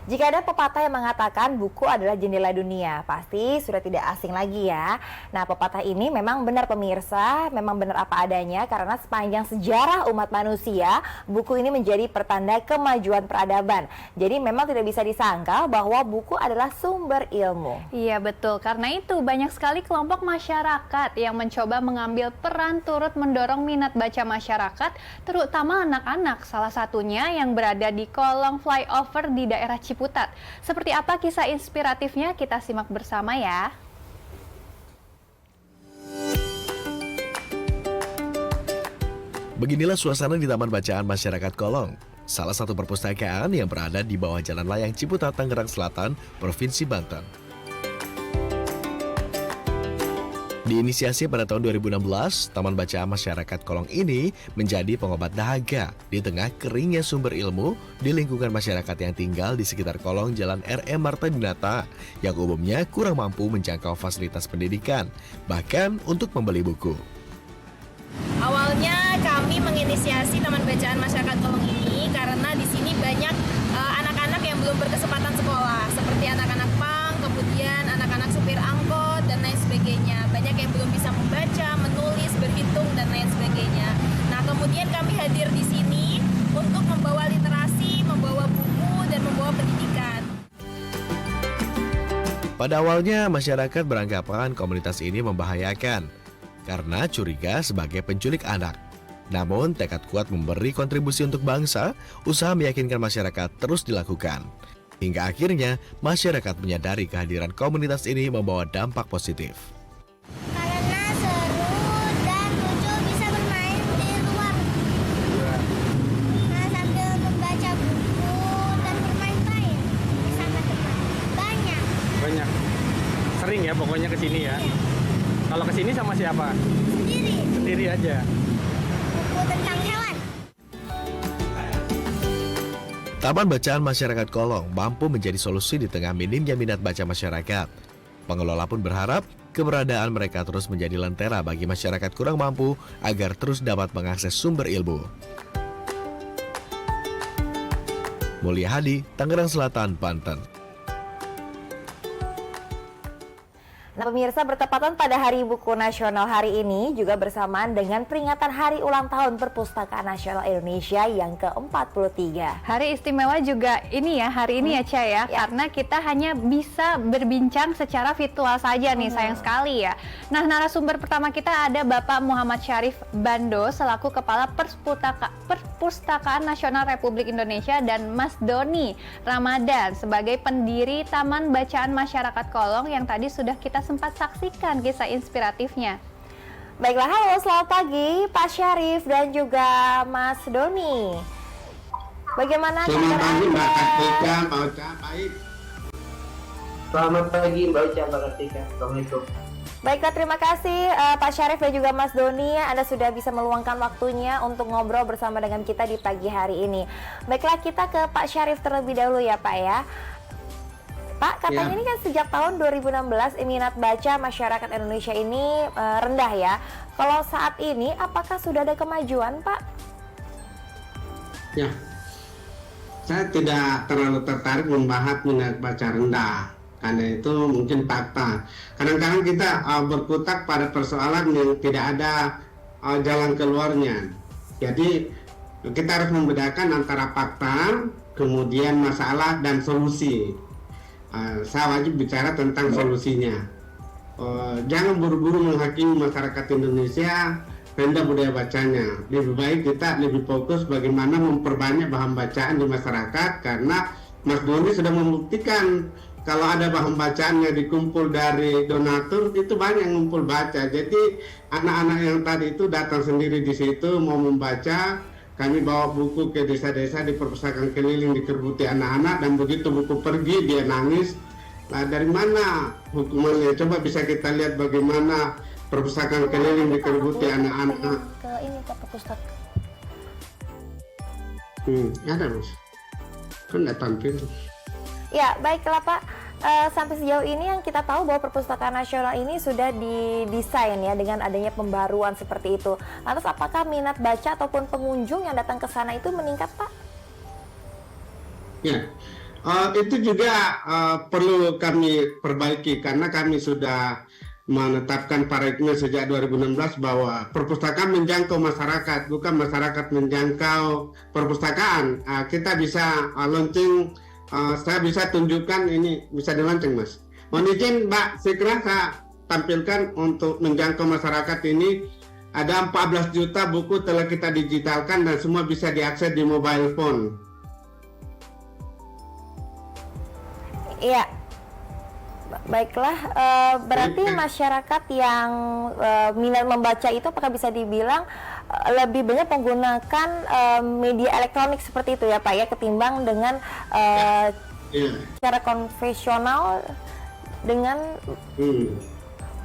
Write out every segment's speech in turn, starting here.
Jika ada pepatah yang mengatakan buku adalah jendela dunia, pasti sudah tidak asing lagi ya. Nah, pepatah ini memang benar pemirsa, memang benar apa adanya karena sepanjang sejarah umat manusia, buku ini menjadi pertanda kemajuan peradaban. Jadi memang tidak bisa disangkal bahwa buku adalah sumber ilmu. Iya betul, karena itu banyak sekali kelompok masyarakat yang mencoba mengambil peran turut mendorong minat baca masyarakat, terutama anak-anak, salah satunya yang berada di kolong flyover di daerah Ciputat. Seperti apa kisah inspiratifnya, kita simak bersama ya. Beginilah suasana di Taman Bacaan Masyarakat Kolong, salah satu perpustakaan yang berada di bawah Jalan Layang Ciputat, Tangerang Selatan, Provinsi Banten. Diinisiasi pada tahun 2016, Taman Bacaan Masyarakat Kolong ini menjadi pengobat dahaga di tengah keringnya sumber ilmu di lingkungan masyarakat yang tinggal di sekitar kolong Jalan R.M. Marta Dinata yang umumnya kurang mampu menjangkau fasilitas pendidikan, bahkan untuk membeli buku. Awalnya kami menginisiasi Taman Bacaan Masyarakat Kolong ini karena di sini banyak anak-anak yang belum berkesempatan sekolah, seperti anak-anak pang, kemudian anak-anak supir angkot, dan lain sebagainya. Banyak yang belum bisa membaca, menulis, berhitung, dan lain sebagainya. Nah, kemudian kami hadir di sini untuk membawa literasi, membawa buku, dan membawa pendidikan. Pada awalnya, masyarakat beranggapan komunitas ini membahayakan karena curiga sebagai penculik anak. Namun, tekad kuat memberi kontribusi untuk bangsa, usaha meyakinkan masyarakat terus dilakukan. Hingga akhirnya, masyarakat menyadari kehadiran komunitas ini membawa dampak positif. Karena seru dan lucu, bisa bermain di luar. Nah, sambil membaca buku dan bermain-main bersama teman. Banyak. Banyak. Sering ya pokoknya ke sini ya. Kalau ke sini sama siapa? Sendiri. Sendiri aja. Buku tentang hewan. Taman Bacaan Masyarakat Kolong mampu menjadi solusi di tengah minimnya minat baca masyarakat. Pengelola pun berharap keberadaan mereka terus menjadi lentera bagi masyarakat kurang mampu agar terus dapat mengakses sumber ilmu. Mulia Hadi, Tangerang Selatan, Banten. Nah, pemirsa, bertepatan pada Hari Buku Nasional hari ini juga bersamaan dengan peringatan Hari Ulang Tahun Perpustakaan Nasional Indonesia yang ke-43. Hari istimewa juga ini ya, hari ini ya Ca ya, karena kita hanya bisa berbincang secara virtual saja nih, sayang sekali ya. Nah, narasumber pertama kita ada Bapak Muhammad Syarif Bando selaku Kepala Perpustakaan Nasional Republik Indonesia dan Mas Doni Ramadan sebagai pendiri Taman Bacaan Masyarakat Kolong yang tadi sudah kita sempat saksikan kisah inspiratifnya. Baiklah, halo, selamat pagi Pak Syarif dan juga Mas Doni. Bagaimana kabar Selamat pagi Mbak Anda? Kartika, Mbak Ocha, baik. Selamat pagi Mbak Ocha, Mbak Kartika. Assalamualaikum. Baiklah, terima kasih Pak Syarif dan juga Mas Doni. Anda sudah bisa meluangkan waktunya untuk ngobrol bersama dengan kita di pagi hari ini. Baiklah, kita ke Pak Syarif terlebih dahulu ya Pak ya. Pak, katanya ini kan sejak tahun 2016 minat baca masyarakat Indonesia ini rendah ya. Kalau saat ini apakah sudah ada kemajuan Pak? Ya, saya tidak terlalu tertarik membahas minat baca rendah. Karena itu mungkin fakta. Kadang-kadang kita berkutat pada persoalan yang tidak ada jalan keluarnya. Jadi kita harus membedakan antara fakta, kemudian masalah dan solusi. Saya wajib bicara tentang solusinya. Jangan buru-buru menghakimi masyarakat Indonesia rendah budaya bacanya. Lebih baik kita lebih fokus bagaimana memperbanyak bahan bacaan di masyarakat, karena Mas Doni sudah membuktikan kalau ada bahan bacaan yang dikumpul dari donatur itu banyak yang ngumpul baca. Jadi anak-anak yang tadi itu datang sendiri di situ mau membaca. Kami bawa buku ke desa-desa di perpustakaan keliling dikerubuti anak-anak, dan begitu buku pergi dia nangis. Nah, dari mana hukumannya? Coba bisa kita lihat bagaimana perpustakaan keliling dikerubuti anak-anak. Ke ini ke perpustakaan. Ada Mas. Kan nggak tampil. Ya, baiklah Pak. Sampai sejauh ini yang kita tahu bahwa Perpustakaan Nasional ini sudah didesain ya dengan adanya pembaruan seperti itu. Lantas apakah minat baca ataupun pengunjung yang datang ke sana itu meningkat Pak? Ya, Itu juga perlu kami perbaiki karena kami sudah menetapkan paradigma sejak 2016 bahwa perpustakaan menjangkau masyarakat, bukan masyarakat menjangkau perpustakaan. Kita bisa launching, saya bisa tunjukkan ini bisa di-launching, Mas. Mohon izin, Mbak, segera saya tampilkan untuk menjangkau masyarakat ini. Ada 14 juta buku telah kita digitalkan dan semua bisa diakses di mobile phone. Iya, baiklah. Berarti masyarakat yang minat membaca itu apakah bisa dibilang lebih banyak menggunakan media elektronik seperti itu ya Pak ya, ketimbang dengan cara konvensional dengan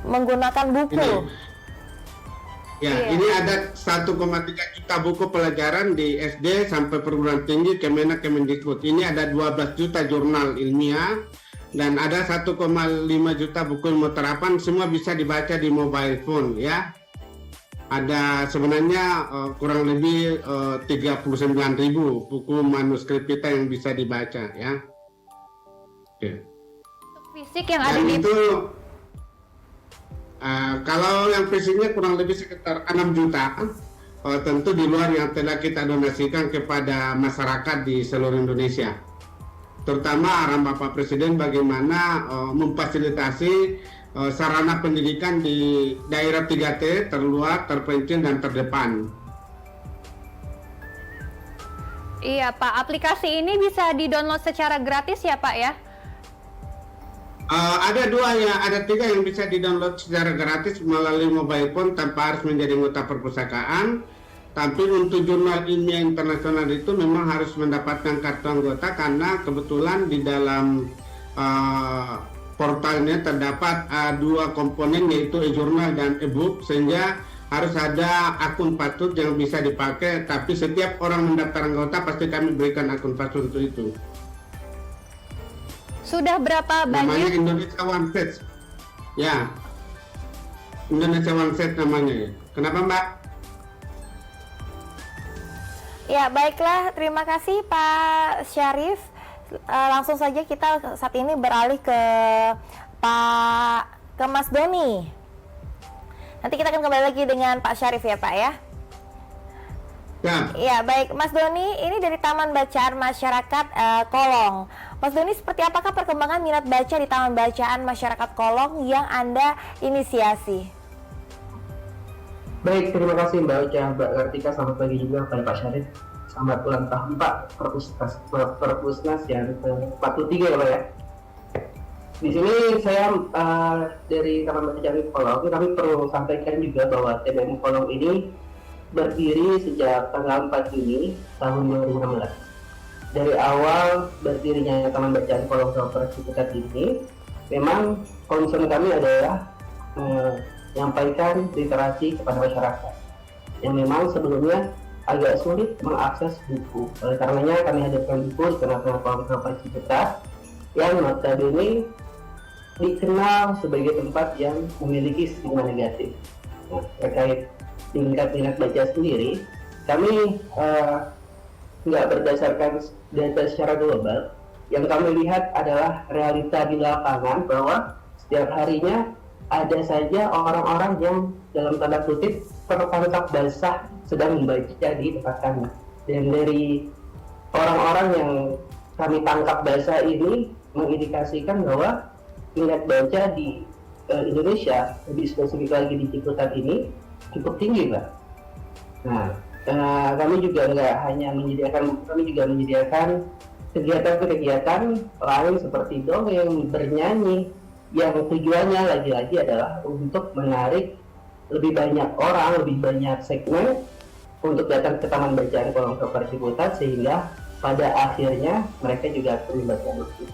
menggunakan buku. Ini ada 1,3 juta buku pelajaran di SD sampai perguruan tinggi Kemenak Kemendikbud. Ini ada 12 juta jurnal ilmiah dan ada 1,5 juta buku ilmu terapan, semua bisa dibaca di mobile phone ya. Ada sebenarnya kurang lebih 39.000 buku manuskrip kita yang bisa dibaca ya. Oke. Fisik yang ada Dan di itu kalau yang fisiknya kurang lebih sekitar 6 juta, tentu di luar yang telah kita donasikan kepada masyarakat di seluruh Indonesia. Terutama arahan Bapak Presiden bagaimana memfasilitasi sarana pendidikan di daerah 3T, terluar, terpencil, dan terdepan. Iya Pak, aplikasi ini bisa di-download secara gratis ya Pak ya? Ada tiga yang bisa di-download secara gratis melalui mobile phone tanpa harus menjadi anggota perpustakaan. Tapi untuk jurnal ilmiah internasional itu memang harus mendapatkan kartu anggota karena kebetulan di dalam portalnya terdapat dua komponen yaitu e-jurnal dan e-book, sehingga harus ada akun password yang bisa dipakai. Tapi setiap orang mendaftar anggota pasti kami berikan akun password untuk itu. Sudah berapa Namanya banyak? Indonesia One Set. Ya, Indonesia One Set namanya ya. Kenapa Mbak? Ya, baiklah. Terima kasih Pak Syarif. Langsung saja kita saat ini beralih ke Mas Doni. Nanti kita akan kembali lagi dengan Pak Syarif ya Pak ya. Ya. Ya, baik Mas Doni, ini dari Taman Bacaan Masyarakat Kolong. Mas Doni, seperti apakah perkembangan minat baca di Taman Bacaan Masyarakat Kolong yang Anda inisiasi? Baik, terima kasih Mbak Uca, Mbak Kartika, selamat pagi juga kepada Pak Syarif. Selamat ulang tahun Pak Perpusnas yang ke-43 ya Pak ya. Di sini saya dari Taman Bacaan Kolong, kami perlu sampaikan juga bahwa TBM Kolong ini berdiri sejak tanggal 4 Juni tahun 2016. Dari awal berdirinya Taman Bacaan Kolong Koperasi Pusat ini, memang concern kami adalah menyampaikan literasi kepada masyarakat yang memang sebelumnya agak sulit mengakses buku. Oleh karenanya kami hadirkan buku di tengah-tengah Kolong Koperasi Pusat yang notabene dikenal sebagai tempat yang memiliki stigma negatif. Nah, terkait tingkat minat baca sendiri, kami nggak berdasarkan data secara global. Yang kami lihat adalah realita di lapangan bahwa setiap harinya ada saja orang-orang yang dalam tanda kutip tertangkap basah sedang membaca di tempat kami. Dan dari orang-orang yang kami tangkap basah ini mengindikasikan bahwa minat baca di Indonesia, lebih spesifik lagi di Ciputat ini cukup tinggi, Pak. Nah, kami juga nggak hanya menyediakan, kami juga menyediakan kegiatan-kegiatan lain seperti dongeng, bernyanyi, yang tujuannya lagi-lagi adalah untuk menarik lebih banyak orang, lebih banyak segmen untuk datang ke Taman Bacaan Kolong Koperasi Ciputat, sehingga pada akhirnya mereka juga akan membaca buku.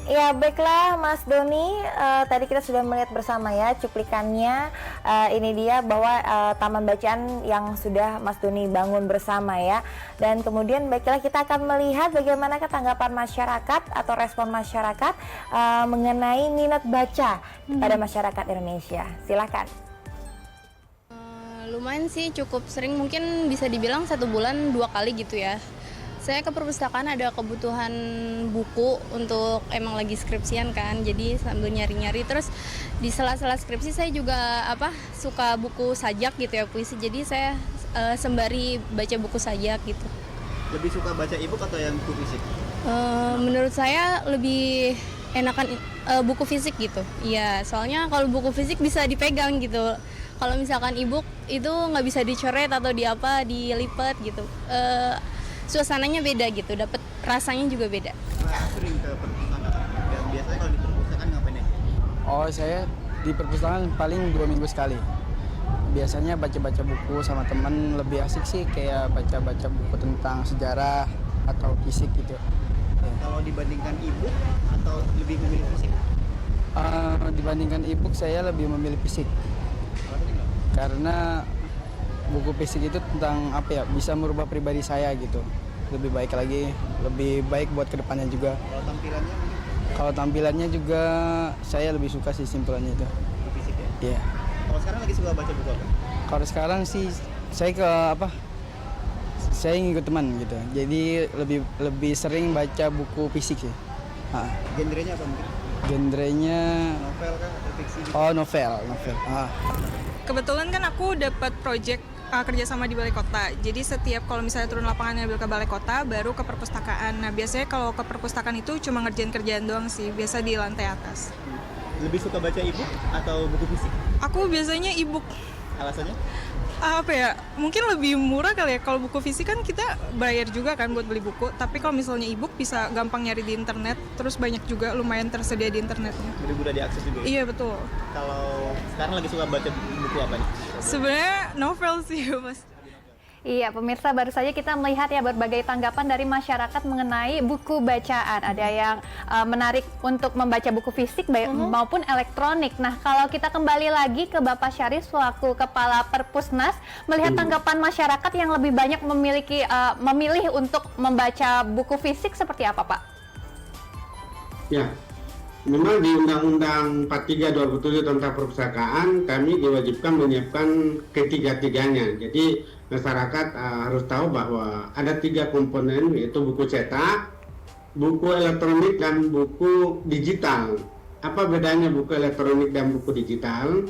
Ya, baiklah Mas Doni, tadi kita sudah melihat bersama ya cuplikannya. Ini dia bahwa taman bacaan yang sudah Mas Doni bangun bersama ya. Dan kemudian baiklah kita akan melihat bagaimana tanggapan masyarakat atau respon masyarakat mengenai minat baca pada masyarakat Indonesia. Silakan. Lumayan sih, cukup sering, mungkin bisa dibilang 1 bulan 2 kali gitu ya. Saya ke perpustakaan ada kebutuhan buku untuk emang lagi skripsian kan, jadi sambil nyari-nyari. Terus di sela-sela skripsi saya juga suka buku sajak gitu ya, puisi. Jadi saya sembari baca buku sajak gitu. Lebih suka baca e-book atau yang buku fisik? Menurut saya lebih enakan buku fisik gitu. Iya, soalnya kalau buku fisik bisa dipegang gitu. Kalau misalkan e-book itu nggak bisa dicoret atau dilipat gitu. Suasananya beda gitu, dapat rasanya juga beda. Sering ke perpustakaan. Dan biasanya kalau di perpustakaan ngapain aja? Oh, saya di perpustakaan paling 2 minggu sekali. Biasanya baca-baca buku sama teman, lebih asik sih kayak baca-baca buku tentang sejarah atau fisik gitu. Ya. Kalau dibandingkan e-book atau lebih memilih fisik? Dibandingkan e-book saya lebih memilih fisik. Karena buku fisik itu tentang bisa merubah pribadi saya gitu. Lebih baik lagi, lebih baik buat kedepannya juga. Kalau tampilannya mungkin? Kalau tampilannya juga saya lebih suka sih simpulannya itu. Buku fisik ya? Iya. Kalau sekarang lagi suka baca buku apa? Kalau sekarang sih saya saya ngikut teman gitu. Jadi lebih sering baca buku fisik sih. Genrenya apa mungkin? Genrenya Novel kah atau fiksi? Oh, novel. Kebetulan kan aku dapat project kerja sama di balai kota. Jadi setiap kalau misalnya turun lapangan ngambil ke balai kota, baru ke perpustakaan. Nah, biasanya kalau ke perpustakaan itu cuma ngerjain kerjaan doang sih, biasa di lantai atas. Lebih suka baca e-book atau buku fisik? Aku biasanya e-book. Alasannya? Mungkin lebih murah kali ya. Kalau buku fisik kan kita bayar juga kan buat beli buku. Tapi kalau misalnya e-book bisa gampang nyari di internet. Terus banyak juga lumayan tersedia di internetnya. Lebih mudah diakses juga ya? Iya, betul. Kalau sekarang lagi suka baca buku apa nih? Sebenarnya novel sih, Mas. Iya, pemirsa, baru saja kita melihat ya berbagai tanggapan dari masyarakat mengenai buku bacaan. Ada yang menarik untuk membaca buku fisik maupun elektronik. Nah, kalau kita kembali lagi ke Bapak Syarif selaku Kepala Perpusnas, melihat tanggapan masyarakat yang lebih banyak memilih untuk membaca buku fisik seperti apa, Pak? Ya, memang di Undang-Undang 43 2007 tentang perpustakaan kami diwajibkan menyiapkan ketiga-tiganya. Jadi masyarakat harus tahu bahwa ada 3 komponen, yaitu buku cetak, buku elektronik, dan buku digital. Apa bedanya buku elektronik dan buku digital?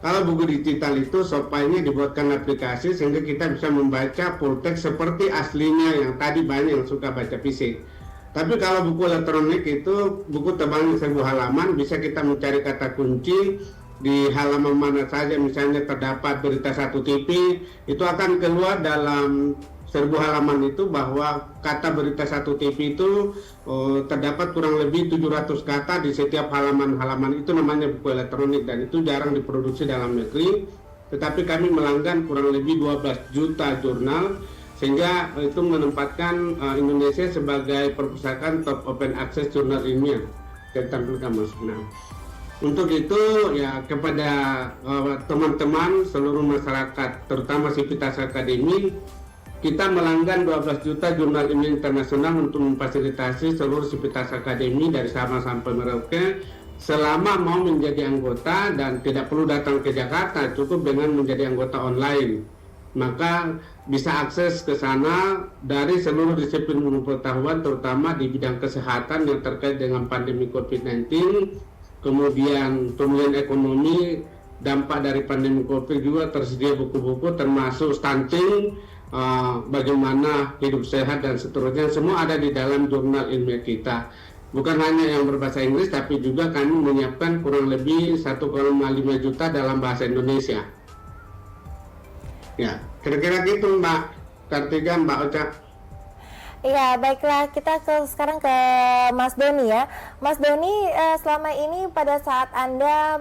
Kalau buku digital itu softwarenya dibuatkan aplikasi sehingga kita bisa membaca full text seperti aslinya, yang tadi banyak yang suka baca fisik. Tapi kalau buku elektronik itu buku tebalnya 1000 halaman, bisa kita mencari kata kunci di halaman mana saja, misalnya terdapat berita 1 TV, itu akan keluar dalam 1000 halaman itu bahwa kata berita 1 TV itu terdapat kurang lebih 700 kata di setiap halaman-halaman. Itu namanya buku elektronik dan itu jarang diproduksi dalam negeri, tetapi kami melanggan kurang lebih 12 juta jurnal, sehingga itu menempatkan Indonesia sebagai perpustakaan top open access jurnal ilmiah tentang Mas. Untuk itu ya kepada teman-teman seluruh masyarakat, terutama Sivitas Akademi, kita melanggan 12 juta jurnal ilmiah internasional untuk memfasilitasi seluruh Sivitas Akademi dari Sabang sampai Merauke selama mau menjadi anggota dan tidak perlu datang ke Jakarta, cukup dengan menjadi anggota online. Maka bisa akses ke sana dari seluruh disiplin ilmu pengetahuan, terutama di bidang kesehatan yang terkait dengan pandemi COVID-19, kemudian pemulihan ekonomi, dampak dari pandemi COVID juga tersedia buku-buku termasuk stunting, bagaimana hidup sehat dan seterusnya, semua ada di dalam jurnal ilmiah kita. Bukan hanya yang berbahasa Inggris, tapi juga kami menyiapkan kurang lebih 1,5 juta dalam bahasa Indonesia. Ya, kira-kira gitu Mbak Kartika, Mbak Ocha. Iya, baiklah, kita sekarang ke Mas Doni ya. Mas Doni, selama ini pada saat Anda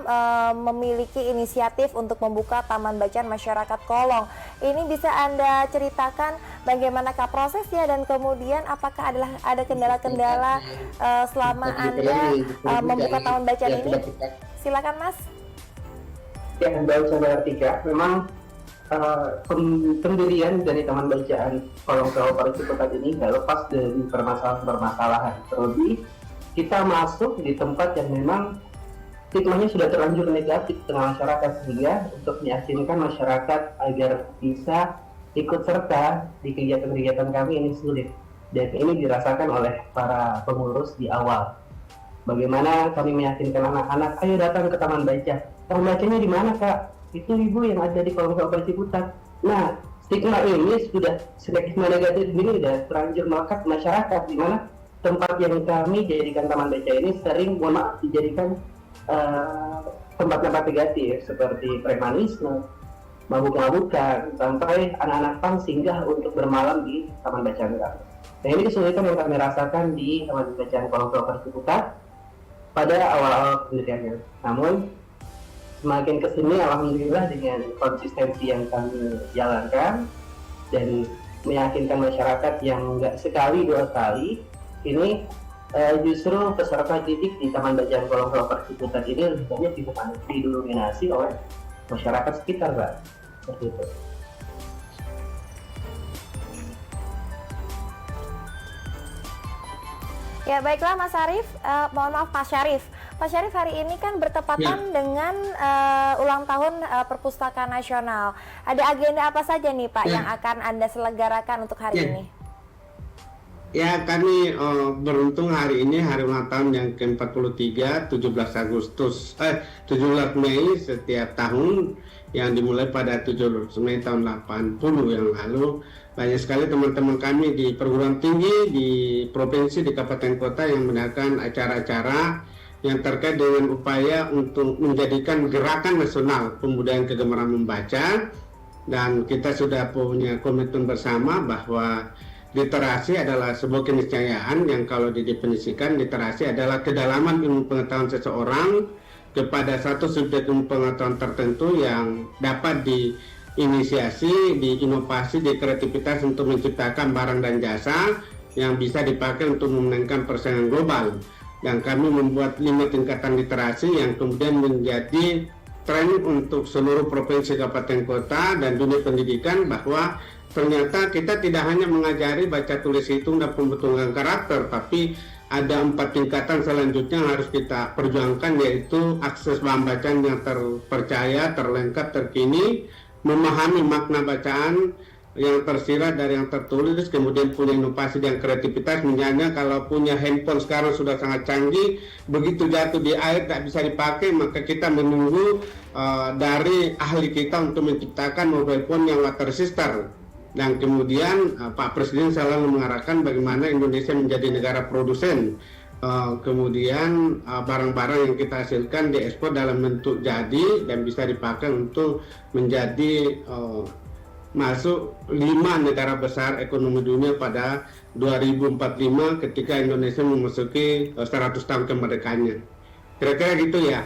memiliki inisiatif untuk membuka Taman Bacaan Masyarakat Kolong, ini bisa Anda ceritakan bagaimanakah prosesnya dan kemudian apakah ada kendala-kendala selama Anda membuka Taman Bacaan ini? Silakan Mas. Ya, Mbak Kartika, memang pendirian dari Taman Bacaan Kolong Kabupaten Ciputat ini nggak lepas dari permasalahan-permasalahan. Terlebih kita masuk di tempat yang memang situasinya sudah terlanjur negatif dengan masyarakat, sehingga untuk meyakinkan masyarakat agar bisa ikut serta di kegiatan-kegiatan kami ini sulit. dan ini dirasakan oleh para pengurus di awal. Bagaimana kami meyakinkan anak-anak, ayo datang ke taman baca. Taman bacanya di mana, Kak? Itu ibu yang ada di kolong Kabupaten Ciputat. Nah, stigma ini sudah stigma negatif ini sudah terlanjur melekat masyarakat, di mana tempat yang kami jadikan taman baca ini sering, mohon maaf, dijadikan tempat-tempat negatif seperti premanisme, mabuk-mabukan, sampai anak-anak pang singgah untuk bermalam di taman bacaan kami. Nah, ini kesulitan yang kami rasakan di taman bacaan kolong Kabupaten Ciputat pada awal-awal pendiriannya. Namun semakin kesini, alhamdulillah dengan konsistensi yang kami jalankan dan meyakinkan masyarakat yang nggak sekali dua kali, ini justru peserta didik di Taman Bacaan Kolong Kabupaten Ciputat ini lebih banyak didominasi oleh masyarakat sekitar, Pak. Seperti itu. Ya baiklah Mas Syarif, mohon maaf Pak Syarif. Pak Syarif, hari ini kan bertepatan dengan ulang tahun Perpustakaan Nasional. Ada agenda apa saja nih Pak yang akan Anda selenggarakan untuk hari ini? Ya, kami beruntung hari ini hari ulang tahun yang ke-43, 17 Mei setiap tahun, yang dimulai pada 17 Mei tahun 80 yang lalu. Banyak sekali teman-teman kami di perguruan tinggi, di provinsi, di kabupaten kota yang mengadakan acara-acara yang terkait dengan upaya untuk menjadikan gerakan nasional pembudayaan kegemaran membaca. Dan kita sudah punya komitmen bersama bahwa literasi adalah sebuah keniscayaan yang kalau didefinisikan, literasi adalah kedalaman ilmu pengetahuan seseorang kepada satu subjek ilmu pengetahuan tertentu yang dapat diinisiasi, diinovasi, dikreativitas untuk menciptakan barang dan jasa yang bisa dipakai untuk memenangkan persaingan global. Dan kami membuat 5 tingkatan literasi yang kemudian menjadi tren untuk seluruh provinsi, kabupaten, kota, dan dunia pendidikan, bahwa ternyata kita tidak hanya mengajari baca, tulis, hitung, dan pembentukan karakter, tapi ada 4 tingkatan selanjutnya yang harus kita perjuangkan, yaitu akses bahan bacaan yang terpercaya, terlengkap, terkini, memahami makna bacaan yang tersirat dari yang tertulis, kemudian punya inovasi dan kreativitas. Misalnya kalau punya handphone sekarang sudah sangat canggih, begitu jatuh di air tak bisa dipakai, maka kita menunggu dari ahli kita untuk menciptakan mobile phone yang water resistant. Dan kemudian Pak Presiden selalu mengarahkan bagaimana Indonesia menjadi negara produsen. Kemudian barang-barang yang kita hasilkan diekspor dalam bentuk jadi dan bisa dipakai untuk menjadi masuk 5 negara besar ekonomi dunia pada 2045 ketika Indonesia memasuki 100 tahun kemerdekaannya. Kira-kira gitu ya.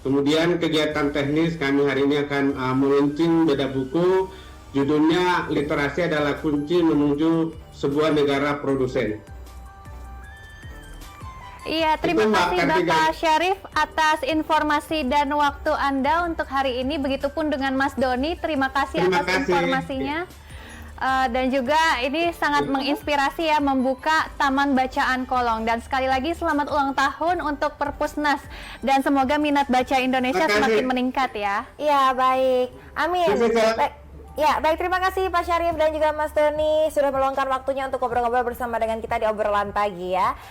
Kemudian kegiatan teknis, kami hari ini akan meluncurkan beda buku. Judulnya Literasi adalah Kunci Menuju Sebuah Negara Produsen. Iya, terima kasih Bapak Syarif atas informasi dan waktu Anda untuk hari ini. Begitupun dengan Mas Doni, terima kasih atas informasinya. Dan juga ini sangat menginspirasi ya, membuka Taman Bacaan Kolong. Dan sekali lagi selamat ulang tahun untuk Perpusnas. Dan semoga minat baca Indonesia semakin meningkat ya. Iya, baik. Amin. Ya, baik, terima kasih Pak Syarif dan juga Mas Doni sudah meluangkan waktunya untuk ngobrol-ngobrol bersama dengan kita di obrolan pagi ya.